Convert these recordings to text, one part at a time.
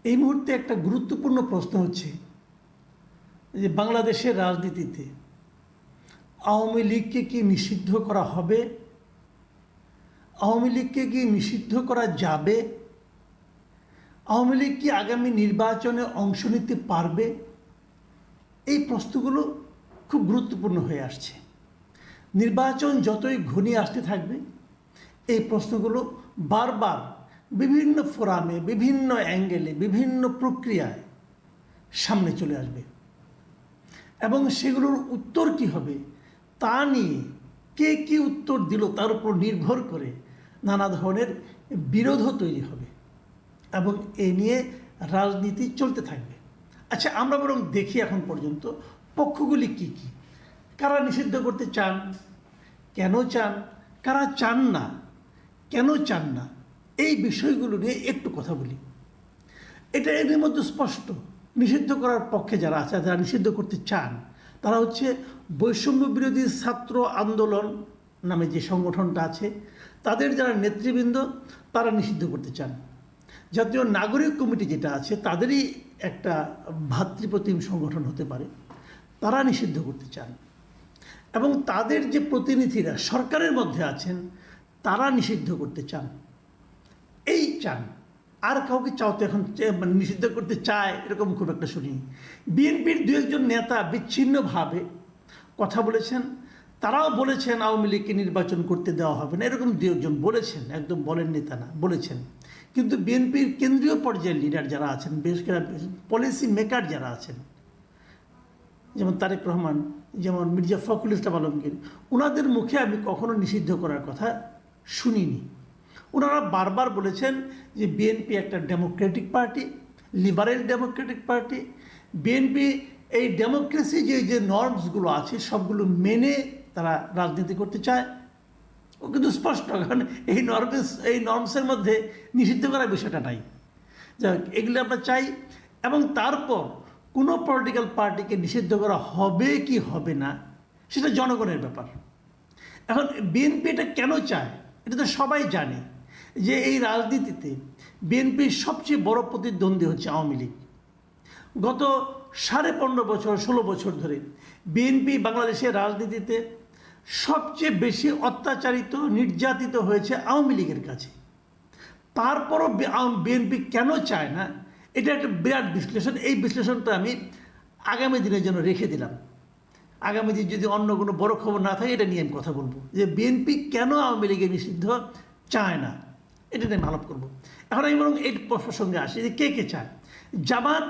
এই মুহূর্তে একটা গুরুত্বপূর্ণ প্রশ্ন হচ্ছে যে বাংলাদেশের রাজনীতিতে আওয়ামী লীগকে কি নিষিদ্ধ করা হবে, আওয়ামী লীগকে কি নিষিদ্ধ করা যাবে, আওয়ামী লীগ কি আগামী নির্বাচনে অংশ নিতে পারবে। এই প্রশ্নগুলো খুব গুরুত্বপূর্ণ হয়ে আসছে। নির্বাচন যতই ঘনিয়ে আসতে থাকবে এই প্রশ্নগুলো বারবার বিভিন্ন ফোরামে, বিভিন্ন অ্যাঙ্গেলে, বিভিন্ন প্রক্রিয়ায় সামনে চলে আসবে এবং সেগুলোর উত্তর কী হবে তা নিয়ে কে কী উত্তর দিল তার উপর নির্ভর করে নানা ধরনের বিরোধও তৈরি হবে এবং এ নিয়ে রাজনীতি চলতে থাকবে। আচ্ছা, আমরা বরং দেখি এখন পর্যন্ত পক্ষগুলি কি কি, কারা নিষিদ্ধ করতে চান, কেন চান, কারা চান না, কেন চান না, এই বিষয়গুলো নিয়ে একটু কথা বলি। এটা এর মধ্যে স্পষ্ট। নিষিদ্ধ করার পক্ষে যারা আছে, যারা নিষিদ্ধ করতে চান, তারা হচ্ছে বৈষম্য বিরোধী ছাত্র আন্দোলন নামে যে সংগঠনটা আছে তাদের যারা নেতৃবৃন্দ তারা নিষিদ্ধ করতে চান। জাতীয় নাগরিক কমিটি যেটা আছে তাদেরই একটা ভাতৃপ্রতিম সংগঠন হতে পারে, তারা নিষিদ্ধ করতে চান এবং তাদের যে প্রতিনিধিরা সরকারের মধ্যে আছেন তারা নিষিদ্ধ করতে চান। এই চান, আর কাউকে চাও তো এখন মানে নিষিদ্ধ করতে চায় এরকম খুব একটা শুনিনি। বিএনপির দু একজন নেতা বিচ্ছিন্নভাবে কথা বলেছেন, তারাও বলেছেন আওয়ামী লীগকে নির্বাচন করতে দেওয়া হবে না, এরকম দু একজন বলেছেন, একদম বলেন নেতা না, বলেছেন। কিন্তু বিএনপির কেন্দ্রীয় পর্যায়ের লিডার যারা আছেন, বিশেষ করে পলিসি মেকার যারা আছেন, যেমন তারেক রহমান, যেমন মির্জা ফখরুল ইসলাম আলমগীর, ওনাদের মুখে আমি কখনো নিষিদ্ধ করার কথা শুনিনি। ওনারা বারবার বলেছেন যে বিএনপি একটা Democratic party, liberal Democratic party. BNP এই ডেমোক্রেসি যে নর্মসগুলো আছে সবগুলো মেনে তারা রাজনীতি করতে চায়। ও কিন্তু স্পষ্ট, কারণ এই নর্মসের মধ্যে নিষিদ্ধ করার বিষয়টা নাই। যাক, এগুলো আমরা চাই এবং তারপর কোনো পলিটিক্যাল পার্টিকে নিষিদ্ধ করা হবে কি হবে না সেটা জনগণের ব্যাপার। এখন বিএনপি এটা কেন চায় এটা তো সবাই জানে যে এই রাজনীতিতে বিএনপির সবচেয়ে বড় প্রতিদ্বন্দ্বী হচ্ছে আওয়ামী লীগ। গত 15.5 বছর 16 বছর ধরে বিএনপি বাংলাদেশের রাজনীতিতে সবচেয়ে বেশি অত্যাচারিত, নির্যাতিত হয়েছে আওয়ামী লীগের কাছে। তারপরও বিএনপি কেন চায় না, এটা একটা বিরাট বিশ্লেষণ। এই বিশ্লেষণটা আমি আগামী দিনের জন্য রেখে দিলাম। আগামী দিন যদি অন্য কোনো বড় খবর না থাকে এটা নিয়ে আমি কথা বলবো যে বিএনপি কেন আওয়ামী লীগের নিষিদ্ধ চায় না, এটা নিয়ে আমি আলাপ করবো। এখন আমি বরং এই প্রসঙ্গে আসি যে কে কে চায়। জামাত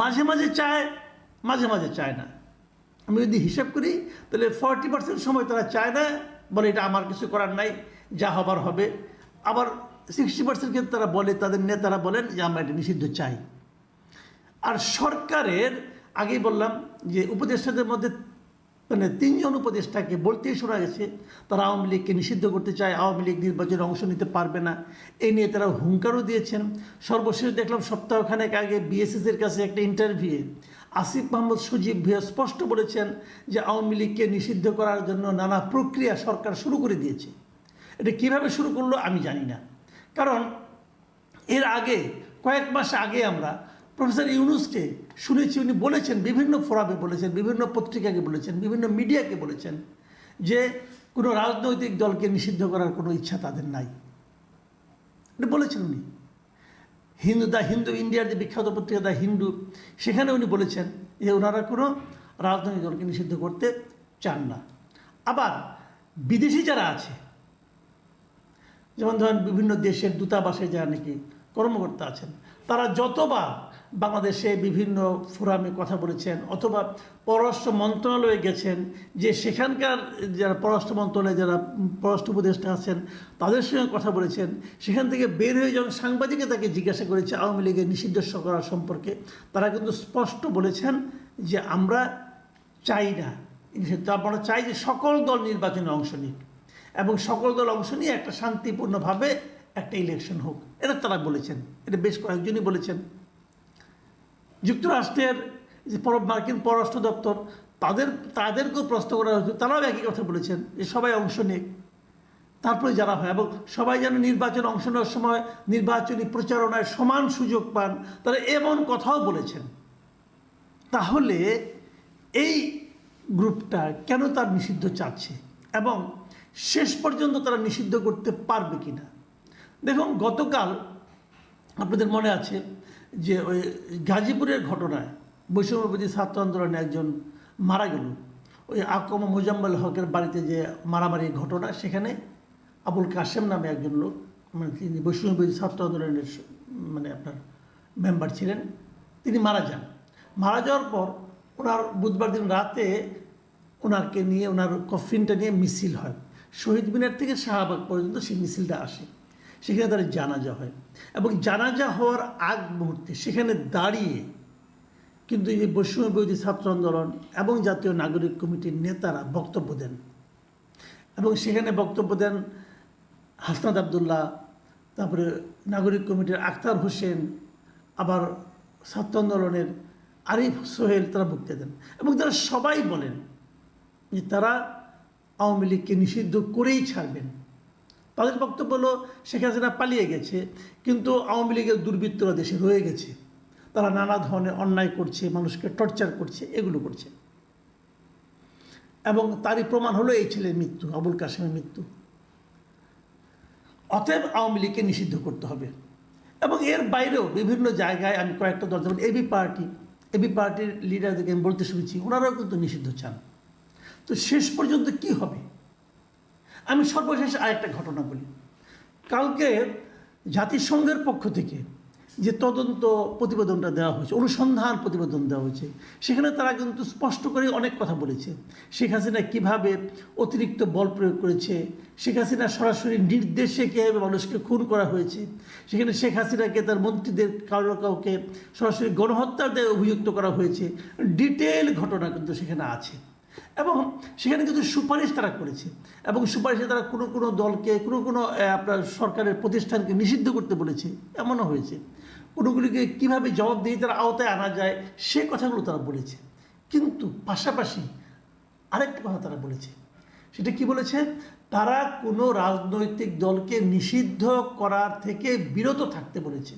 মাঝে মাঝে চায়, মাঝে মাঝে চায় না। আমি যদি হিসাব করি তাহলে 40% সময় তারা চায় না, বলে এটা আমার কিছু করার নাই, যা হবার হবে। আবার 60% ক্ষেত্রে তারা বলে, তাদের নেতারা বলেন যে আমরা এটা নিষিদ্ধ চাই। আর সরকারের আগেই বললাম যে উপদেষ্টাদের মধ্যে মানে 3 জন উপদেষ্টাকে বলতেই শোনা গেছে তারা আওয়ামী লীগকে নিষিদ্ধ করতে চায়, আওয়ামী লীগ নির্বাচনে অংশ নিতে পারবে না, এই নিয়ে তারা হুঙ্কারও দিয়েছেন। সর্বশেষ দেখলাম সপ্তাহখানেক আগে বিএসএসের কাছে একটা ইন্টারভিউয়ে আসিফ মাহমুদ সজীব ভূঁইয়া স্পষ্ট বলেছেন যে আওয়ামী লীগকে নিষিদ্ধ করার জন্য নানা প্রক্রিয়া সরকার শুরু করে দিয়েছে। এটা কীভাবে শুরু করলো আমি জানি না, কারণ এর আগে কয়েক মাস আগে আমরা প্রফেসর ইউনূসকে শুনেছি, উনি বলেছেন, বিভিন্ন ফোরামে বলেছেন, বিভিন্ন পত্রিকাকে বলেছেন, বিভিন্ন মিডিয়াকে বলেছেন যে কোনো রাজনৈতিক দলকে নিষিদ্ধ করার কোনো ইচ্ছা তাদের নাই। এটা বলেছেন উনি। দ্য হিন্দু, ইন্ডিয়ার যে বিখ্যাত পত্রিকা দ্য হিন্দু, সেখানে উনি বলেছেন যে ওনারা কোনো রাজনৈতিক দলকে নিষিদ্ধ করতে চান না। আবার বিদেশি যারা আছে, যেমন ধরেন বিভিন্ন দেশের দূতাবাসে যারা নাকি কর্মকর্তা আছেন, তারা যতবার বাংলাদেশে বিভিন্ন ফোরামে কথা বলেছেন অথবা পররাষ্ট্র মন্ত্রণালয়ে গেছেন, যে সেখানকার যারা পররাষ্ট্র মন্ত্রণালয়ে যারা পররাষ্ট্র উপদেষ্টা আছেন তাদের সঙ্গে কথা বলেছেন, সেখান থেকে বের হয়ে যখন সাংবাদিকে তাকে জিজ্ঞাসা করেছে আওয়ামী লীগের নিষিদ্ধ করা সম্পর্কে, তারা কিন্তু স্পষ্ট বলেছেন যে আমরা চাই না নিষিদ্ধ, আমরা চাই যে সকল দল নির্বাচনে অংশ নিক এবং সকল দল অংশ নিয়ে একটা শান্তিপূর্ণভাবে একটা ইলেকশন হোক, এটা তারা বলেছেন। এটা বেশ কয়েকজনই বলেছেন। যুক্তরাষ্ট্রের যে মার্কিন পররাষ্ট্র দপ্তর তাদেরকেও প্রশ্ন করা হয়েছে, তারাও একই কথা বলেছেন যে সবাই অংশ নিক। তারপরে যারা হয়, এবং সবাই যেন নির্বাচনে অংশ নেওয়ার সময় নির্বাচনী প্রচারণায় সমান সুযোগ পান, তারা এমন কথাও বলেছেন। তাহলে এই গ্রুপটা কেন তার নিষিদ্ধ চাচ্ছে এবং শেষ পর্যন্ত তারা নিষিদ্ধ করতে পারবে কিনা? দেখুন, গতকাল আপনাদের মনে আছে যে ওই গাজীপুরের ঘটনায় বৈষম্যবিরোধী ছাত্র আন্দোলনে একজন মারা গেল, ওই আকম মোজাম্মেল হকের বাড়িতে যে মারামারি ঘটনা, সেখানে আবুল কাশেম নামে একজন লোক, মানে তিনি বৈষম্যবিরোধী ছাত্র আন্দোলনের মানে আপনার মেম্বার ছিলেন, তিনি মারা যান। মারা যাওয়ার পর ওনার বুধবার দিন রাতে ওনাকে নিয়ে, ওনার কফিনটা নিয়ে মিছিল হয় শহীদ মিনার থেকে শাহবাগ পর্যন্ত। সেই মিছিলটা আসে, সেখানে তার জানাজা হয়, এবং জানাজা হওয়ার আগ মুহূর্তে সেখানে দাঁড়িয়ে কিন্তু এই বৈষম্যবিরোধী ছাত্র আন্দোলন এবং জাতীয় নাগরিক কমিটির নেতারা বক্তব্য দেন, এবং সেখানে বক্তব্য দেন হাসনাত আবদুল্লাহ, তারপরে নাগরিক কমিটির আখতার হোসেন, আবার ছাত্র আন্দোলনের আরিফ সোহেল, তারা বক্তব্য দেন, এবং তারা সবাই বলেন যে তারা আওয়ামী লীগকে নিষিদ্ধ করেই ছাড়বেন। তাদের বক্তব্য হলো শেখ হাসিনা পালিয়ে গেছে, কিন্তু আওয়ামী লীগের দুর্বৃত্তরা দেশে রয়ে গেছে, তারা নানা ধরনের অন্যায় করছে, মানুষকে টর্চার করছে, এগুলো করছে, এবং তারই প্রমাণ হলো এই ছেলের মৃত্যু, আবুল কাশেমের মৃত্যু। অতএব আওয়ামী লীগকে নিষিদ্ধ করতে হবে। এবং এর বাইরেও বিভিন্ন জায়গায় আমি কয়েকটা দল, যেমন এবি পার্টির লিডারদেরকে আমি বলতে শুনেছি, ওনারাও কিন্তু নিষিদ্ধ চান। তো শেষ পর্যন্ত কি হবে? আমি সর্বশেষ আরেকটা ঘটনা বলি। কালকে জাতিসংঘের পক্ষ থেকে যে তদন্ত প্রতিবেদনটা দেওয়া হয়েছে, অনুসন্ধান প্রতিবেদন দেওয়া হয়েছে, সেখানে তারা কিন্তু স্পষ্ট করে অনেক কথা বলেছে। শেখ হাসিনা কীভাবে অতিরিক্ত বল প্রয়োগ করেছে, শেখ হাসিনা সরাসরি নির্দেশে কীভাবে মানুষকে খুন করা হয়েছে, সেখানে শেখ হাসিনাকে তার মন্ত্রীদের কাউকে সরাসরি গণহত্যার দায়ে অভিযুক্ত করা হয়েছে। ডিটেল ঘটনা কিন্তু সেখানে আছে, এবং সেখানে কিন্তু সুপারিশ তারা করেছে, এবং সুপারিশে তারা কোনো কোনো দলকে, কোনো আপনার সরকারের প্রতিষ্ঠানকে নিষিদ্ধ করতে বলেছে। এমনও হয়েছে কোনোগুলিকে কীভাবে জবাবদিহিতার আওতায় আনা যায় সে কথাগুলো তারা বলেছে। কিন্তু পাশাপাশি আরেকটা কথা তারা বলেছে, সেটা কি বলেছে? তারা কোনো রাজনৈতিক দলকে নিষিদ্ধ করার থেকে বিরত থাকতে বলেছে।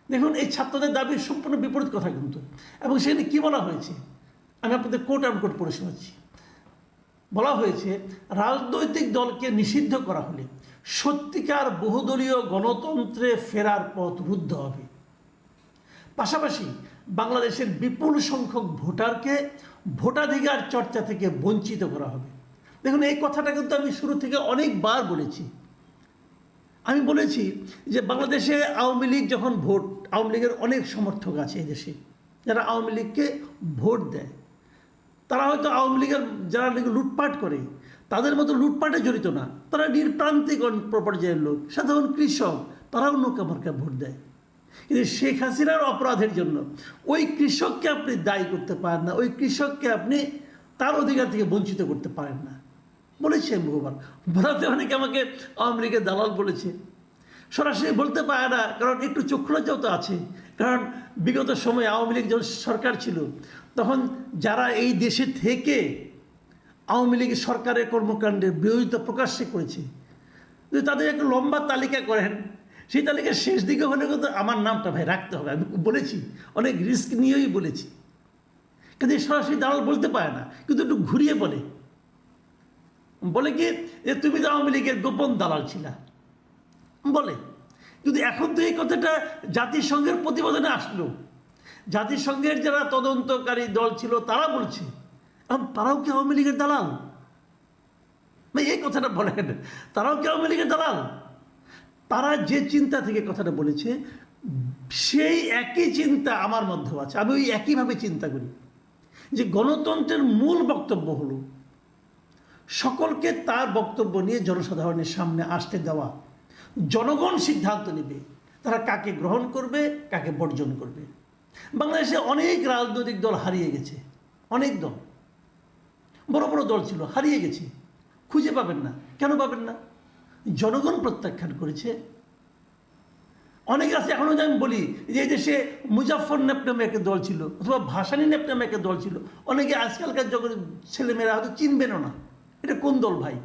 দেখুন, এই ছাত্রদের দাবির সম্পূর্ণ বিপরীত কথা কিন্তু। এবং সেখানে কী বলা হয়েছে, আমি আপনাদের কোট আনকোট পড়ে শোনাচ্ছি। বলা হয়েছে, রাজনৈতিক দলকে নিষিদ্ধ করা হলে সত্যিকার বহুদলীয় গণতন্ত্রে ফেরার পথ রুদ্ধ হবে। পাশাপাশি বাংলাদেশের বিপুল সংখ্যক ভোটারকে ভোটাধিকার চর্চা থেকে বঞ্চিত করা হবে। দেখুন, এই কথাটা কিন্তু আমি শুরু থেকে অনেকবার বলেছি। আমি বলেছি যে বাংলাদেশে আওয়ামী লীগ যখন আওয়ামী লীগের অনেক সমর্থক আছে এই দেশে, যারা আওয়ামী লীগকে ভোট দেয়, তারা হয়তো আওয়ামী লীগের যারা লুটপাট করে তাদের মতো লুটপাটে জড়িত না, তারা নির্প্রান্তিক পর্যায়ের লোক, সাধারণ কৃষক, তারাও নৌকা মার্কা ভোট দেয়। কিন্তু শেখ হাসিনার অপরাধের জন্য ওই কৃষককে আপনি দায়ী করতে পারেন না, ওই কৃষককে আপনি তার অধিকার থেকে বঞ্চিত করতে পারেন না। বলেছি আমি বহুবার, বলাতে অনেকে আমাকে আওয়ামী লীগের দালাল বলেছে। সরাসরি বলতে পারে না, কারণ একটু চক্ষুলজ্জাও তো আছে। কারণ বিগত সময়ে আওয়ামী লীগ যখন সরকার ছিল, তখন যারা এই দেশে থেকে আওয়ামী লীগের সরকারের কর্মকাণ্ডের বিরোধিতা প্রকাশ্যে করেছে, যদি তাদের একটা লম্বা তালিকা করেন, সেই তালিকার শেষ দিকে হলে কিন্তু আমার নামটা ভাই রাখতে হবে। আমি বলেছি, অনেক রিস্ক নিয়েই বলেছি, কিন্তু সরাসরি দালাল বলতে পারে না, কিন্তু একটু ঘুরিয়ে বলে কি যে তুমি তো আওয়ামী লীগের গোপন দালাল ছিলা বলে। কিন্তু এখন তো এই কথাটা জাতিসংঘের প্রতিবেদনে আসলো, জাতিসংঘের যারা তদন্তকারী দল ছিল তারা বলছে, তারাও কি আওয়ামী লীগের দালাল? এই কথাটা বলেন, তারাও কি আওয়ামী লীগের দালাল? তারা যে চিন্তা থেকে কথাটা বলেছে, সেই একই চিন্তা আমার মধ্যেও আছে। আমি ওই একইভাবে চিন্তা করি যে গণতন্ত্রের মূল বক্তব্য হলো সকলকে তার বক্তব্য নিয়ে জনসাধারণের সামনে আসতে দেওয়া। জনগণ সিদ্ধান্ত নেবে তারা কাকে গ্রহণ করবে, কাকে বর্জন করবে। বাংলাদেশে অনেক রাজনৈতিক দল হারিয়ে গেছে, অনেক দল, বড় বড় দল ছিল, হারিয়ে গেছে, খুঁজে পাবেন না। কেন পাবেন না? জনগণ প্রত্যাখ্যান করেছে। অনেকে আছে এখনও, আমি বলি যে এই দেশে মুজাফফর নেপ নামে একটা দল ছিল, অথবা ভাসানী নেপ নামে একটা দল ছিল, অনেকে আজকালকার জগতের ছেলেমেয়েরা হয়তো চিনবেনও না। এটা কোন দল ভাই?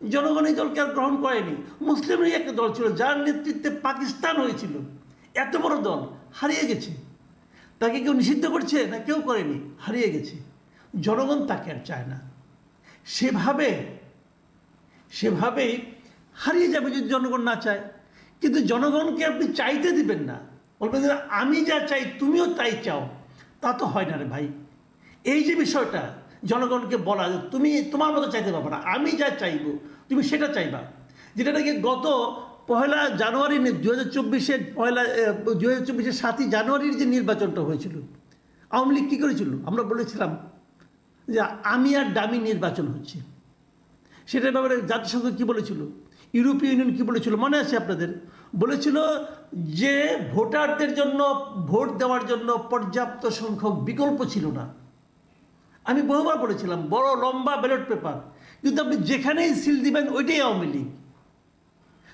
জনগণ এই দলকে আর গ্রহণ করেনি। মুসলিম লীগ একটা দল ছিল যার নেতৃত্বে পাকিস্তান হয়েছিল, এত বড় দল হারিয়ে গেছে। তাকে কেউ নিষিদ্ধ করছে না? কেউ করেনি, হারিয়ে গেছে। জনগণ তাকে আর চায় না। সেভাবেই হারিয়ে যাবে যদি জনগণ না চায়। কিন্তু জনগণকে আপনি চাইতে দিবেন না, বলবেন যে আমি যা চাই তুমিও তাই চাও, তা তো হয় না রে ভাই। এই যে বিষয়টা জনগণকে বলা যে তুমি তোমার মতো চাইতে পারবে না, আমি যা চাইব তুমি সেটা চাইবা, যেটা নাকি গত 1 জানুয়ারি 2024 7ই জানুয়ারির যে নির্বাচনটা হয়েছিল, আওয়ামী লীগ কী করেছিল? আমরা বলেছিলাম যে আমি আর ডামি নির্বাচন হচ্ছে। সেটার ব্যাপারে জাতিসংঘ কী বলেছিল, ইউরোপীয় ইউনিয়ন কী বলেছিল মনে আছে আপনাদের? বলেছিল যে ভোটারদের জন্য ভোট দেওয়ার জন্য পর্যাপ্ত সংখ্যক বিকল্প ছিল না। আমি বহুবার বলেছিলাম বড় লম্বা ব্যালট পেপার, কিন্তু আপনি যেখানেই সিল দিবেন ওইটাই আওয়ামী লীগ।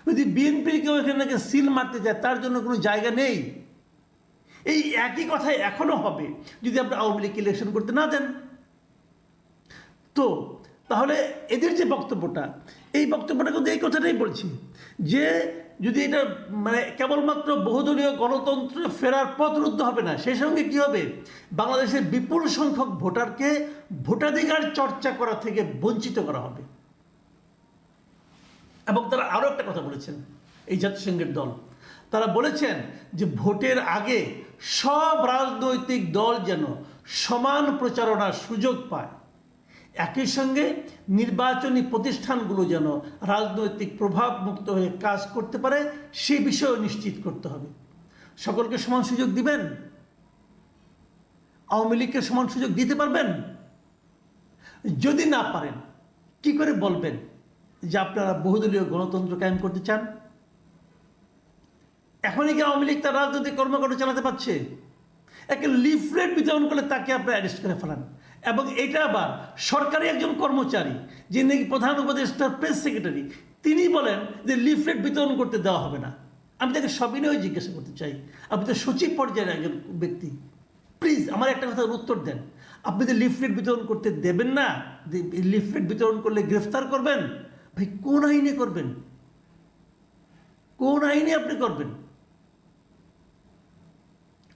যদি বিএনপির কেউ এখানে সিল মারতে যায় তার জন্য কোনো জায়গা নেই। এই একই কথাই এখনো হবে যদি আপনি আওয়ামী লীগ ইলেকশন করতে না দেন। তো তাহলে এদের যে বক্তব্যটা, এই বক্তব্যটা কিন্তু এই কথাটাই বলছি যে যদি এটা মানে কেবলমাত্র বহুদলীয় গণতন্ত্র ফেরার পথ রুদ্ধ হবে না, সেই সঙ্গে কী হবে, বাংলাদেশের বিপুল সংখ্যক ভোটারকে ভোটাধিকার চর্চা করা থেকে বঞ্চিত করা হবে। এবং তারা আরও একটা কথা বলেছেন, এই জাতিসংঘের দল, তারা বলেছেন যে ভোটের আগে সব রাজনৈতিক দল যেন সমান প্রচারণার সুযোগ পায়, একই সঙ্গে নির্বাচনী প্রতিষ্ঠানগুলো যেন রাজনৈতিক প্রভাব মুক্ত হয়ে কাজ করতে পারে সেই বিষয়েও নিশ্চিত করতে হবে। সকলকে সমান সুযোগ দিবেন? আওয়ামী লীগকে সমান সুযোগ দিতে পারবেন? যদি না পারেন কি করে বলবেন যে আপনারা বহুদলীয় গণতন্ত্র কায়েম করতে চান? এখনই কি আওয়ামী লীগ তার রাজনৈতিক কর্মকাণ্ড চালাতে পারছে? একটা লিফলেট বিতরণ করলে তাকে আপনারা অ্যারেস্ট করে ফেলান, এবং এটা আবার সরকারি একজন কর্মচারী যিনি নাকি প্রধান উপদেষ্টার প্রেস সেক্রেটারি, তিনি বলেন যে লিফলেট বিতরণ করতে দেওয়া হবে না। আমি তাকে সবিনয়ে জিজ্ঞাসা করতে চাই, আপনি তো সচিব পর্যায়ের একজন ব্যক্তি, প্লিজ আমার একটা কথার উত্তর দেন। আপনি যে লিফলেট বিতরণ করতে দেবেন না, লিফলেট বিতরণ করলে গ্রেফতার করবেন, ভাই কোন আইনে করবেন? কোন আইনে আপনি করবেন?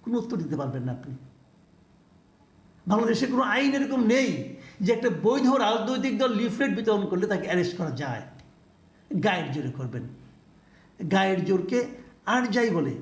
কোনো উত্তর দিতে পারবেন না আপনি। বাংলাদেশে কোনো আইন এরকম নেই যে একটা বৈধ রাজনৈতিক দল লিফলেট বিতরণ করলে তাকে অ্যারেস্ট করা যায়। গায়ের জোরে করবেন। গায়ের জোরকে আর যাই বলে